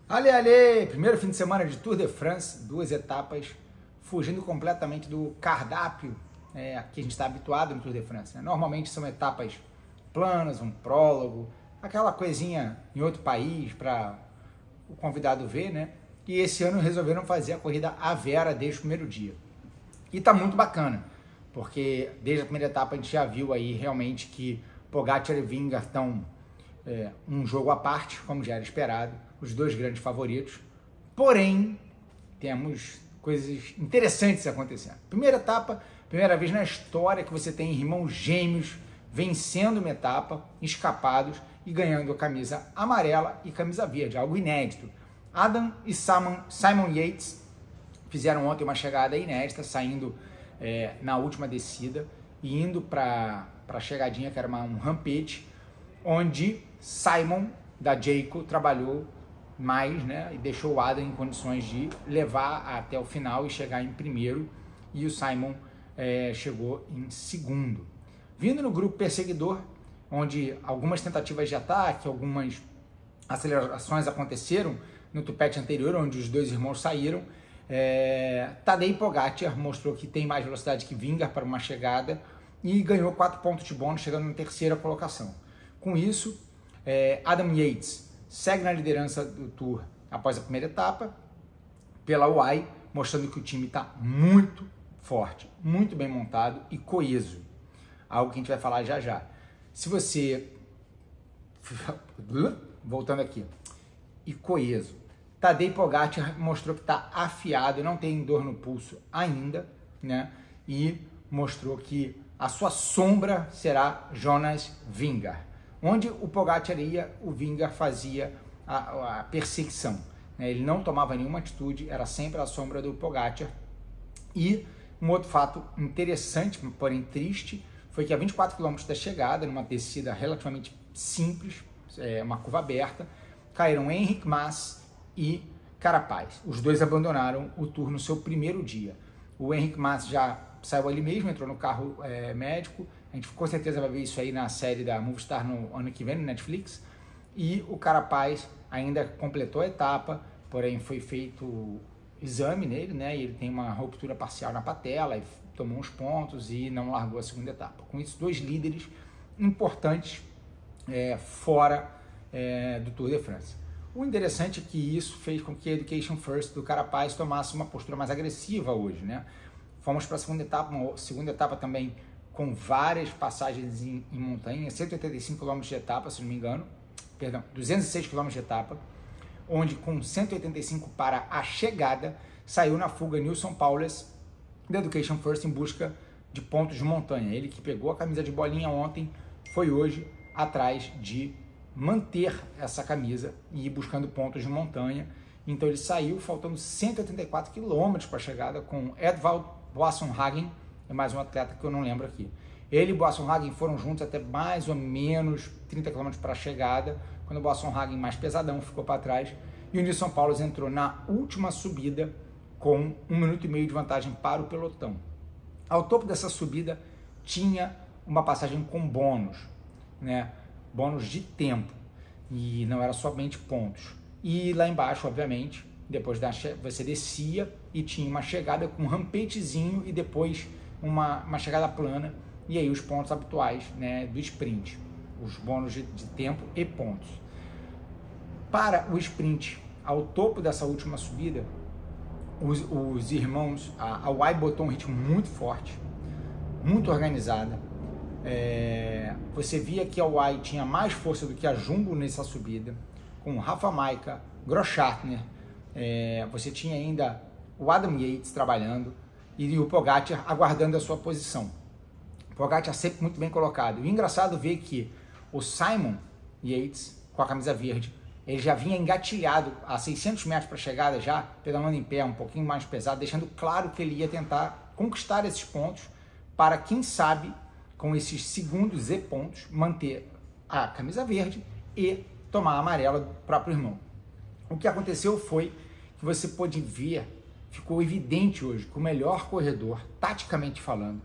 Ale, primeiro fim de semana de Tour de France, 2 etapas, fugindo completamente do cardápio que a gente está habituado no Tour de France. Né? Normalmente são etapas planas, um prólogo, aquela coisinha em outro país para o convidado ver, né? E esse ano resolveram fazer a corrida à Vera desde o primeiro dia. E tá muito bacana, porque desde a primeira etapa a gente já viu aí realmente que Pogačar e Vingegaard estão um jogo à parte, como já era esperado, os dois grandes favoritos. Porém, temos coisas interessantes acontecendo. Primeira etapa, primeira vez na história que você tem irmãos gêmeos vencendo uma etapa, escapados e ganhando a camisa amarela e camisa verde, algo inédito. Adam e Simon Yates fizeram ontem uma chegada inédita, saindo na última descida e indo para a chegadinha, que era um rampete, onde Simon da Jayco trabalhou mais, né, e deixou o Adam em condições de levar até o final e chegar em primeiro, e o Simon chegou em segundo. Vindo no grupo perseguidor, onde algumas tentativas de ataque, algumas acelerações aconteceram no tupete anterior, onde os dois irmãos saíram, Tadej Pogačar mostrou que tem mais velocidade que Vingegaard para uma chegada e ganhou 4 pontos de bônus, chegando na terceira colocação. Com isso, Adam Yates segue na liderança do Tour após a primeira etapa, pela UAE, mostrando que o time está muito forte, muito bem montado e coeso. Algo que a gente vai falar já já. Se você... Voltando aqui. E coeso. Tadej Pogačar mostrou que está afiado, não tem dor no pulso ainda, né? E mostrou que a sua sombra será Jonas Vingegaard. Onde o Pogačar ia, o Vingegaard fazia a perseguição. Né? Ele não tomava nenhuma atitude, era sempre a sombra do Pogačar. E um outro fato interessante, porém triste, foi que a 24 km da chegada, numa descida relativamente simples, uma curva aberta, caíram Enric Mas e Carapaz. Os dois abandonaram o Tour no seu primeiro dia. O Enric Mas já saiu ali mesmo, entrou no carro médico. A gente com certeza vai ver isso aí na série da Movistar no ano que vem, no Netflix. E o Carapaz ainda completou a etapa, porém foi feito exame nele, né? E ele tem uma ruptura parcial na patela, e tomou uns pontos e não largou a segunda etapa. Com isso, 2 líderes importantes fora do Tour de France. O interessante é que isso fez com que a Education First do Carapaz tomasse uma postura mais agressiva hoje, né? Fomos para a segunda etapa também com várias passagens em montanha, 185 km de etapa, se não me engano, perdão, 206 km de etapa, onde com 185 para a chegada, saiu na fuga Nilson Powless da Education First em busca de pontos de montanha. Ele que pegou a camisa de bolinha ontem, foi hoje atrás de manter essa camisa e ir buscando pontos de montanha. Então ele saiu faltando 184 km para a chegada com Edvald Boasson Hagen, é mais um atleta que eu não lembro aqui. Ele e Boasson Hagen foram juntos até mais ou menos 30 km para a chegada, quando o Boasson Hagen mais pesadão ficou para trás, e o Nilson Powless entrou na última subida com 1 minuto e meio de vantagem para o pelotão. Ao topo dessa subida tinha uma passagem com bônus, né? Bônus de tempo, e não era somente pontos. E lá embaixo, obviamente, depois você descia e tinha uma chegada com um rampetezinho e depois uma chegada plana, e aí os pontos habituais, né, do sprint, os bônus de tempo e pontos. Para o sprint, ao topo dessa última subida, os irmãos, a UAE botou um ritmo muito forte, muito organizada. Você via que a UAE tinha mais força do que a Jumbo nessa subida, com Rafa Majka, Grosschartner, você tinha ainda o Adam Yates trabalhando e o Pogačar aguardando a sua posição. O Pogačar sempre muito bem colocado. E o engraçado ver que o Simon Yates, com a camisa verde, ele já vinha engatilhado a 600 metros para a chegada, já pedalando em pé, um pouquinho mais pesado, deixando claro que ele ia tentar conquistar esses pontos para, quem sabe, com esses segundos e pontos, manter a camisa verde e tomar a amarela do próprio irmão. O que aconteceu foi que você pôde ver, ficou evidente hoje, que o melhor corredor, taticamente falando,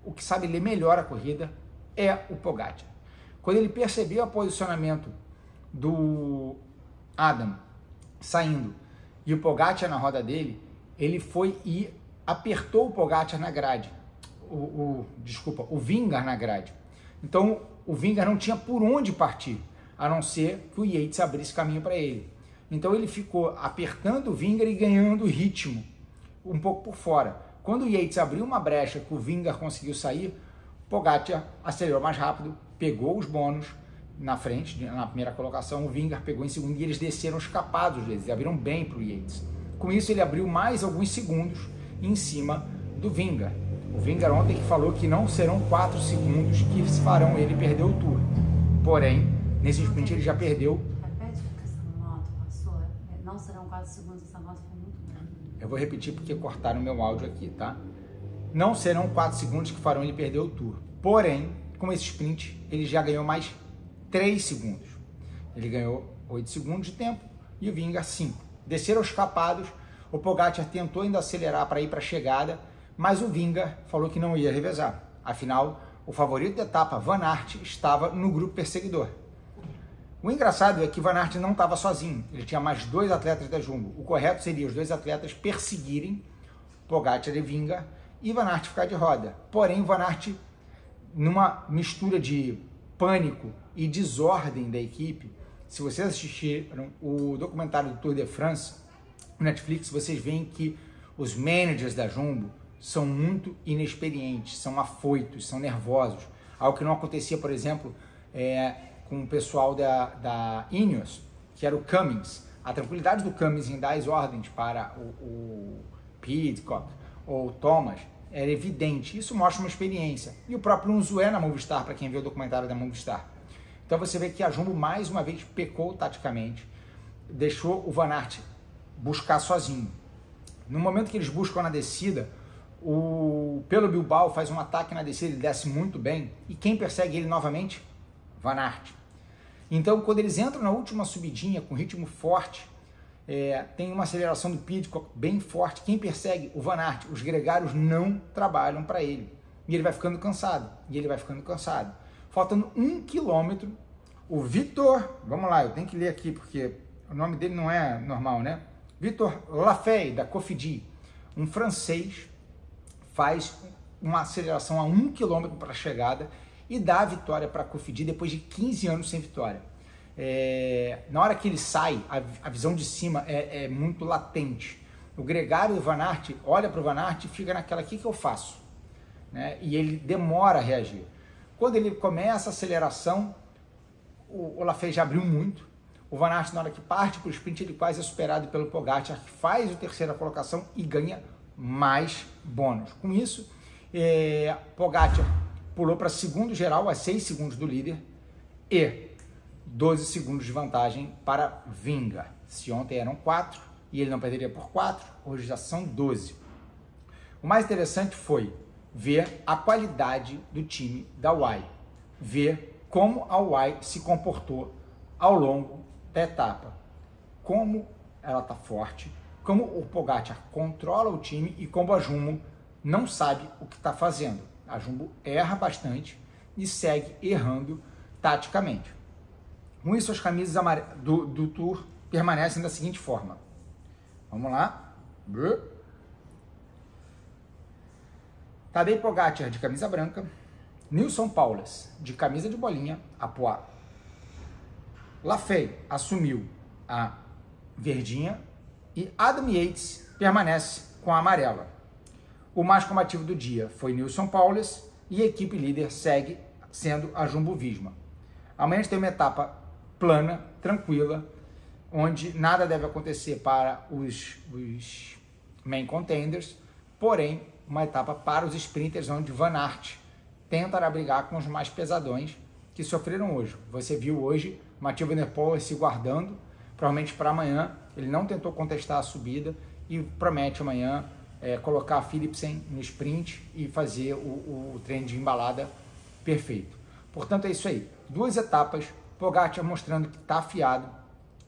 o que sabe ler melhor a corrida é o Pogačar. Quando ele percebeu o posicionamento do Adam saindo e o Pogačar na roda dele, ele foi e apertou o Pogačar na grade, o Vingegaard na grade. Então o Vingegaard não tinha por onde partir, a não ser que o Yates abrisse caminho para ele. Então ele ficou apertando o Vingegaard e ganhando ritmo um pouco por fora. Quando o Yates abriu uma brecha que o Vingegaard conseguiu sair, o Pogačar acelerou mais rápido, pegou os bônus na frente, na primeira colocação, o Vingegaard pegou em segundo e eles desceram escapados deles, eles abriram bem para o Yates. Com isso ele abriu mais alguns segundos em cima do Vingegaard. O Vingegaard ontem que falou que não serão 4 segundos que farão ele perder o Tour. Porém, nesse sprint ele já perdeu. Repete porque essa moto passou. Não serão 4 segundos, essa moto foi muito grande. Eu vou repetir porque cortaram meu áudio aqui, tá? Não serão 4 segundos que farão ele perder o Tour. Porém, com esse sprint, ele já ganhou mais 3 segundos. Ele ganhou 8 segundos de tempo e o Vingegaard 5. Desceram escapados, o Pogačar tentou ainda acelerar para ir para a chegada, mas o Vingegaard falou que não ia revezar. Afinal, o favorito da etapa, Van Aert, estava no grupo perseguidor. O engraçado é que Van Aert não estava sozinho, ele tinha mais 2 atletas da Jumbo. O correto seria os 2 atletas perseguirem Pogačar e Vingegaard e Van Aert ficar de roda. Porém, Van Aert, numa mistura de pânico e desordem da equipe, se vocês assistiram o documentário do Tour de France no Netflix, vocês veem que os managers da Jumbo são muito inexperientes, são afoitos, são nervosos. Algo que não acontecia, por exemplo, com o pessoal da Ineos, que era o Cummings. A tranquilidade do Cummings em dar as ordens para o Pidcock ou o Thomas era evidente. Isso mostra uma experiência. E o próprio Unzué na Movistar, para quem vê o documentário da Movistar. Então você vê que a Jumbo mais uma vez pecou taticamente, deixou o Van Aert buscar sozinho. No momento que eles buscam na descida, o Pello Bilbao faz um ataque na descida, ele desce muito bem, e quem persegue ele novamente? Van Aert. Então quando eles entram na última subidinha com ritmo forte, tem uma aceleração do Pidcock bem forte, quem persegue? O Van Aert. Os gregários não trabalham para ele, e ele vai ficando cansado, faltando 1 quilômetro, o Vitor, vamos lá, eu tenho que ler aqui porque o nome dele não é normal, né? Vitor Lafay, da Cofidis, um francês, faz uma aceleração a 1 km para a chegada e dá a vitória para a Cofidis depois de 15 anos sem vitória. Na hora que ele sai, a visão de cima é muito latente. O gregário do Van Aert olha para o Van Aert e fica naquela, o que eu faço? Né? E ele demora a reagir. Quando ele começa a aceleração, o Lafay já abriu muito. O Van Aert, na hora que parte para o sprint, ele quase é superado pelo Pogačar, que faz a terceira colocação e ganha mais bônus. Com isso, Pogačar pulou para segundo geral, a 6 segundos do líder, e 12 segundos de vantagem para Vingegaard. Se ontem eram 4 e ele não perderia por 4, hoje já são 12. O mais interessante foi ver a qualidade do time da UAE, ver como a UAE se comportou ao longo da etapa, como ela está forte, como o Pogačar controla o time e como a Jumbo não sabe o que está fazendo. A Jumbo erra bastante e segue errando taticamente. Com isso, as camisas do Tour permanecem da seguinte forma. Vamos lá. Tadej Pogačar de camisa branca, Nilson Paules de camisa de bolinha, a poá. Lafay assumiu a verdinha e Adam Yates permanece com a amarela. O mais combativo do dia foi Nilson Paules e a equipe líder segue sendo a Jumbo-Visma. Amanhã a gente tem uma etapa plana, tranquila, onde nada deve acontecer para os main contenders, porém uma etapa para os sprinters, onde Van Aert tentará brigar com os mais pesadões que sofreram hoje. Você viu hoje Mathieu Van Der Poel se guardando, provavelmente para amanhã. Ele não tentou contestar a subida e promete amanhã colocar a Philipsen no sprint e fazer o treino de embalada perfeito. Portanto, é isso aí. 2 etapas, Pogačar mostrando que está afiado,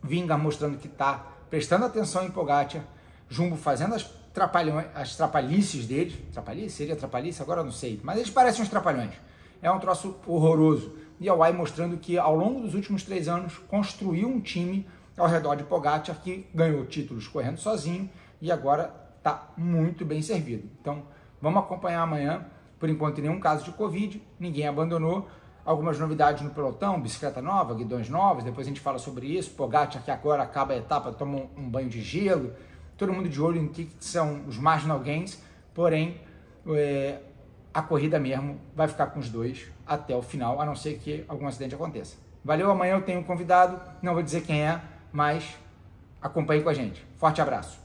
Vingegaard mostrando que está prestando atenção em Pogačar, Jumbo fazendo as trapalhices deles. Trapalhice? Seria trapalhice? Agora eu não sei. Mas eles parecem uns trapalhões. É um troço horroroso. E a UAE mostrando que ao longo dos últimos 3 anos construiu um time ao redor de Pogačar, que ganhou títulos correndo sozinho e agora está muito bem servido. Então, vamos acompanhar amanhã. Por enquanto, nenhum caso de Covid, ninguém abandonou. Algumas novidades no pelotão, bicicleta nova, guidões novos, depois a gente fala sobre isso. Pogačar, que agora acaba a etapa, toma um banho de gelo. Todo mundo de olho em que são os marginal gains, porém, a corrida mesmo vai ficar com os dois até o final, a não ser que algum acidente aconteça. Valeu, amanhã eu tenho um convidado, não vou dizer quem é, mas acompanhe com a gente. Forte abraço.